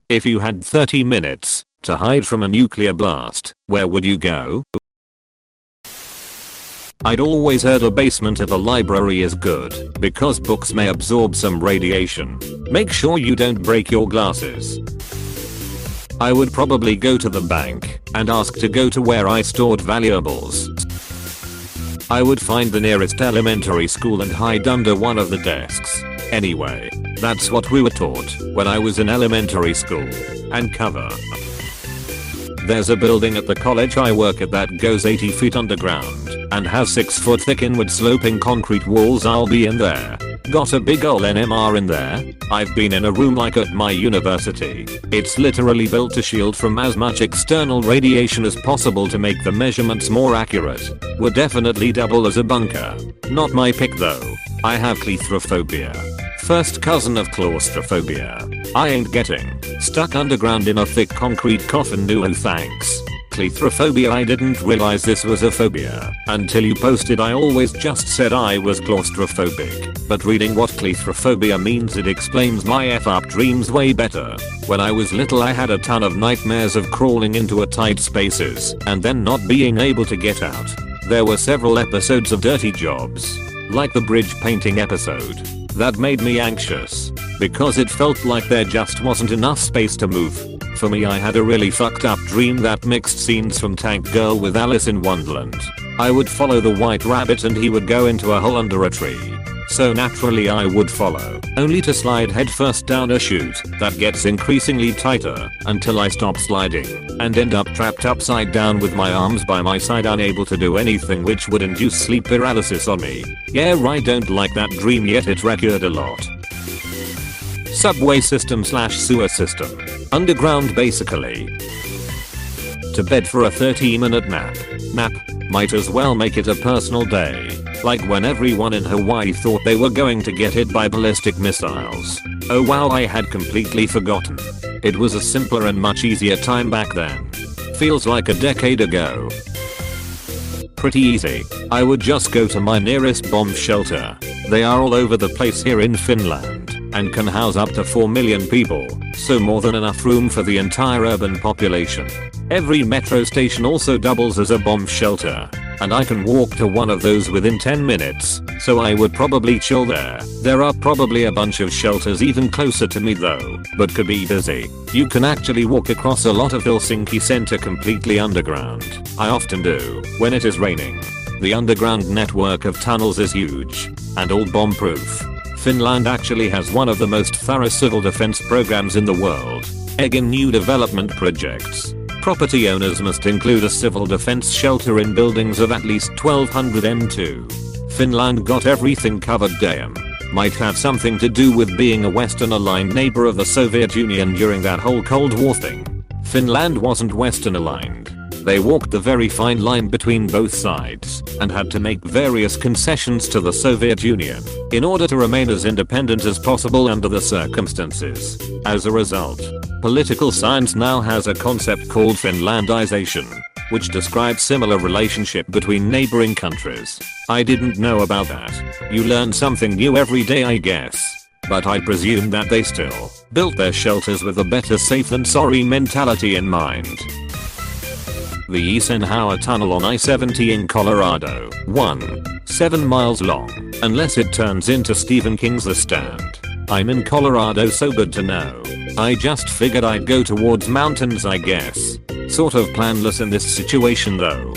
If you had 30 minutes to hide from a nuclear blast, where would you go? I'd always heard a basement of a library is good because books may absorb some radiation. Make sure you don't break your glasses. I would probably go to the bank and ask to go to where I stored valuables. I would find the nearest elementary school and hide under one of the desks. Anyway, that's what we were taught when I was in elementary school. And cover. There's a building at the college I work at that goes 80 feet underground and has 6-foot thick inward sloping concrete walls. I'll be in there. Got a big ol' NMR in there. I've been in a room like at my university. It's literally built to shield from as much external radiation as possible to make the measurements more accurate. Would definitely double as a bunker. Not my pick though. I have claustrophobia. First cousin of claustrophobia. I ain't getting stuck underground in a thick concrete coffin, no thanks. Claustrophobia, I didn't realize this was a phobia until you posted. I always just said I was claustrophobic, but reading what claustrophobia means, it explains my f-up dreams way better. When I was little I had a ton of nightmares of crawling into tight spaces and then not being able to get out. There were several episodes of Dirty Jobs, like the bridge painting episode, that made me anxious because it felt like there just wasn't enough space to move. For me, I had a really fucked up dream that mixed scenes from Tank Girl with Alice in Wonderland. I would follow the white rabbit and he would go into a hole under a tree. So naturally I would follow, only to slide headfirst down a chute that gets increasingly tighter until I stop sliding and end up trapped upside down with my arms by my side, unable to do anything, which would induce sleep paralysis on me. Yeah, I don't like that dream, yet it recurred a lot. Subway system / sewer system. Underground basically. To bed for a 30-minute nap. Might as well make it a personal day. Like when everyone in Hawaii thought they were going to get hit by ballistic missiles. Oh wow, I had completely forgotten. It was a simpler and much easier time back then. Feels like a decade ago. Pretty easy. I would just go to my nearest bomb shelter. They are all over the place here in Finland and can house up to 4 million people, so more than enough room for the entire urban population. Every metro station also doubles as a bomb shelter, and I can walk to one of those within 10 minutes, so I would probably chill there. There are probably a bunch of shelters even closer to me though, but could be busy. You can actually walk across a lot of Helsinki center completely underground. I often do, when it is raining. The underground network of tunnels is huge, and all bomb proof. Finland actually has one of the most thorough civil defense programs in the world. Again, new development projects. Property owners must include a civil defense shelter in buildings of at least 1200 m2. Finland got everything covered, damn. Might have something to do with being a Western aligned neighbor of the Soviet Union during that whole Cold War thing. Finland wasn't Western aligned. They walked the very fine line between both sides and had to make various concessions to the Soviet Union in order to remain as independent as possible under the circumstances. As a result, political science now has a concept called Finlandization, which describes similar relationship between neighboring countries. I didn't know about that. You learn something new every day, I guess. But I presume that they still built their shelters with a better safe than sorry mentality in mind. The Eisenhower Tunnel on I-70 in Colorado. 7 miles long, unless it turns into Stephen King's The Stand. I'm in Colorado, so good to know. I just figured I'd go towards mountains, I guess. Sort of planless in this situation though.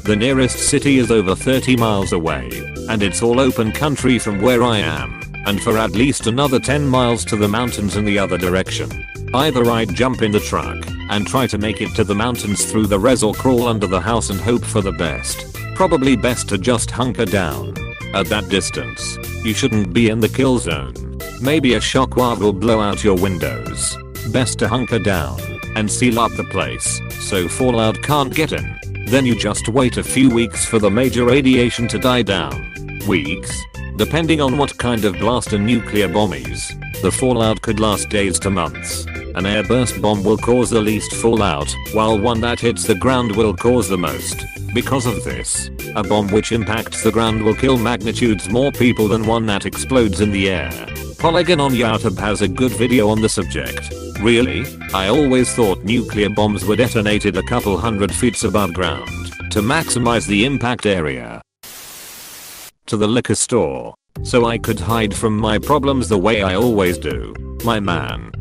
The nearest city is over 30 miles away, and it's all open country from where I am, and for at least another 10 miles to the mountains in the other direction. Either I'd jump in the truck and try to make it to the mountains through the res, or crawl under the house and hope for the best. Probably best to just hunker down. At that distance, you shouldn't be in the kill zone. Maybe a shockwave will blow out your windows. Best to hunker down and seal up the place so fallout can't get in. Then you just wait a few weeks for the major radiation to die down. Weeks? Depending on what kind of blast a nuclear bomb is, the fallout could last days to months. An airburst bomb will cause the least fallout, while one that hits the ground will cause the most. Because of this, a bomb which impacts the ground will kill magnitudes more people than one that explodes in the air. Polygon on YouTube has a good video on the subject. Really? I always thought nuclear bombs were detonated a couple hundred feet above ground to maximize the impact area. To the liquor store, so I could hide from my problems the way I always do. My man.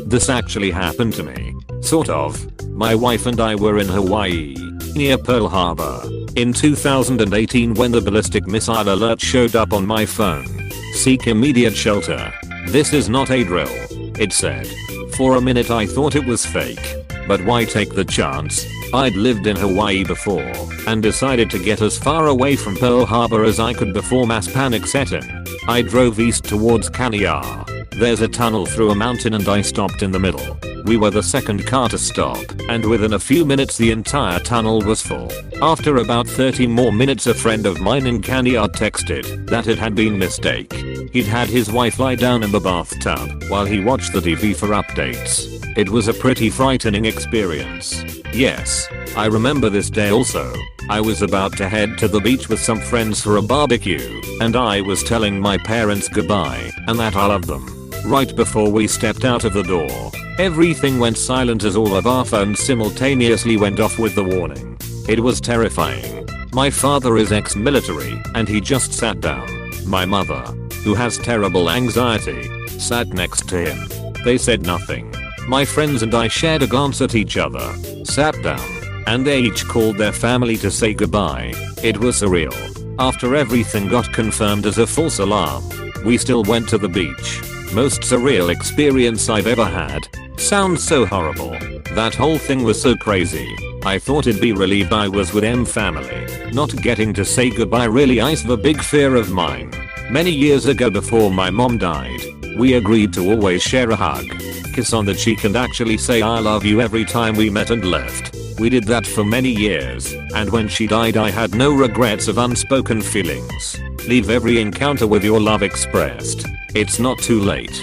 This actually happened to me. Sort of. My wife and I were in Hawaii, near Pearl Harbor, in 2018 when the ballistic missile alert showed up on my phone. Seek immediate shelter. This is not a drill, it said. For a minute I thought it was fake. But why take the chance? I'd lived in Hawaii before and decided to get as far away from Pearl Harbor as I could before mass panic set in. I drove east towards Kaniar. There's a tunnel through a mountain and I stopped in the middle. We were the second car to stop, and within a few minutes the entire tunnel was full. After about 30 more minutes a friend of mine in Kaniar texted that it had been mistake. He'd had his wife lie down in the bathtub while he watched the TV for updates. It was a pretty frightening experience. Yes, I remember this day also. I was about to head to the beach with some friends for a barbecue, and I was telling my parents goodbye and that I love them. Right before we stepped out of the door, everything went silent as all of our phones simultaneously went off with the warning. It was terrifying. My father is ex-military and he just sat down. My mother, who has terrible anxiety, sat next to him. They said nothing. My friends and I shared a glance at each other, sat down, and they each called their family to say goodbye. It was surreal. After everything got confirmed as a false alarm, we still went to the beach. Most surreal experience I've ever had. Sounds so horrible. That whole thing was so crazy. I thought it'd be relieved I was with M family. Not getting to say goodbye really iced the big fear of mine. Many years ago before my mom died, we agreed to always share a hug, kiss on the cheek and actually say I love you every time we met and left. We did that for many years, and when she died I had no regrets of unspoken feelings. Leave every encounter with your love expressed. It's not too late.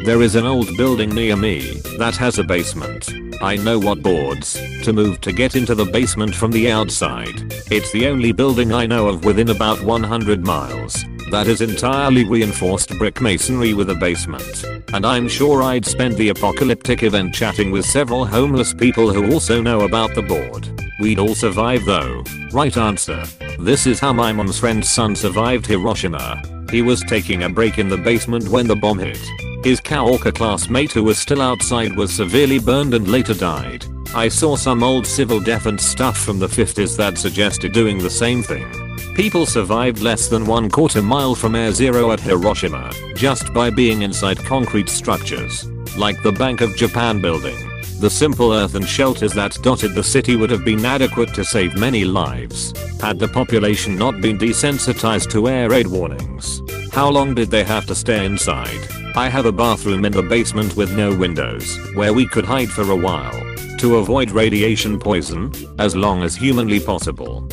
There is an old building near me that has a basement. I know what boards to move to get into the basement from the outside. It's the only building I know of within about 100 miles that is entirely reinforced brick masonry with a basement. And I'm sure I'd spend the apocalyptic event chatting with several homeless people who also know about the board. We'd all survive though. Right answer. This is how my mom's friend's son survived Hiroshima. He was taking a break in the basement when the bomb hit. His Kaoka classmate who was still outside was severely burned and later died. I saw some old civil defense stuff from the 50s that suggested doing the same thing. People survived less than 1/4 mile from Air Zero at Hiroshima just by being inside concrete structures, like the Bank of Japan building. The simple earthen shelters that dotted the city would have been adequate to save many lives had the population not been desensitized to air raid warnings. How long did they have to stay inside? I have a bathroom in the basement with no windows where we could hide for a while to avoid radiation poison, as long as humanly possible.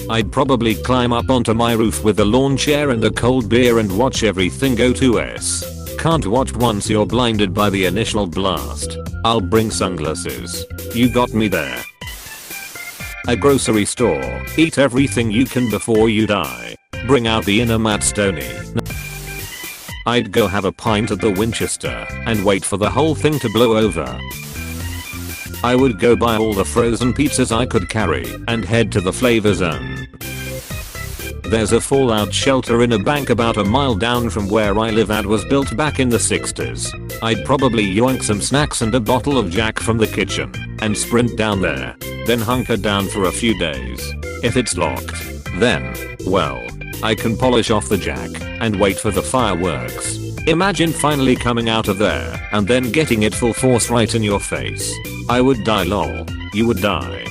I'd probably climb up onto my roof with a lawn chair and a cold beer and watch everything go to S. Can't watch once you're blinded by the initial blast. I'll bring sunglasses. You got me there. A grocery store. Eat everything you can before you die. Bring out the inner Matt Stoney. I'd go have a pint at the Winchester and wait for the whole thing to blow over. I would go buy all the frozen pizzas I could carry and head to the flavor zone. There's a fallout shelter in a bank about a mile down from where I live that was built back in the 60s. I'd probably yoink some snacks and a bottle of Jack from the kitchen and sprint down there, then hunker down for a few days. If it's locked, then, well, I can polish off the Jack and wait for the fireworks. Imagine finally coming out of there and then getting it full force right in your face. I would die lol. You would die.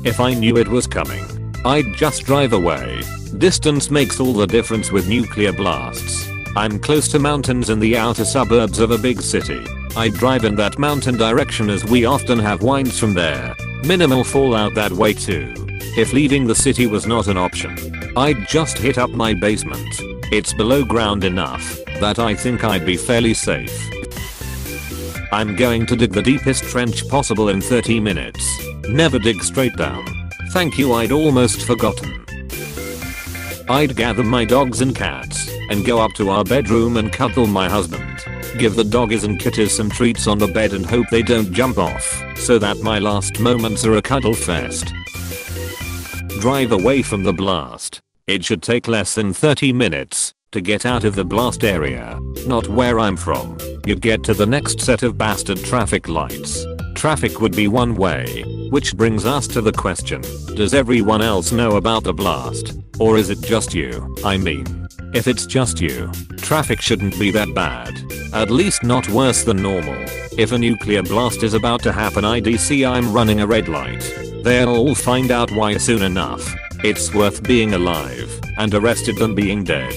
If I knew it was coming, I'd just drive away. Distance makes all the difference with nuclear blasts. I'm close to mountains in the outer suburbs of a big city. I'd drive in that mountain direction as we often have winds from there. Minimal fallout that way too. If leaving the city was not an option, I'd just hit up my basement. It's below ground enough that I think I'd be fairly safe. I'm going to dig the deepest trench possible in 30 minutes. Never dig straight down. Thank you, I'd almost forgotten. I'd gather my dogs and cats and go up to our bedroom and cuddle my husband. Give the doggies and kitties some treats on the bed and hope they don't jump off, so that my last moments are a cuddle fest. Drive away from the blast. It should take less than 30 minutes to get out of the blast area. Not where I'm from. You'd get to the next set of bastard traffic lights. Traffic would be one way. Which brings us to the question, does everyone else know about the blast? Or is it just you? I mean, if it's just you, traffic shouldn't be that bad. At least not worse than normal. If a nuclear blast is about to happen, I'd see I'm running a red light. They'll all find out why soon enough. It's worth being alive and arrested than being dead.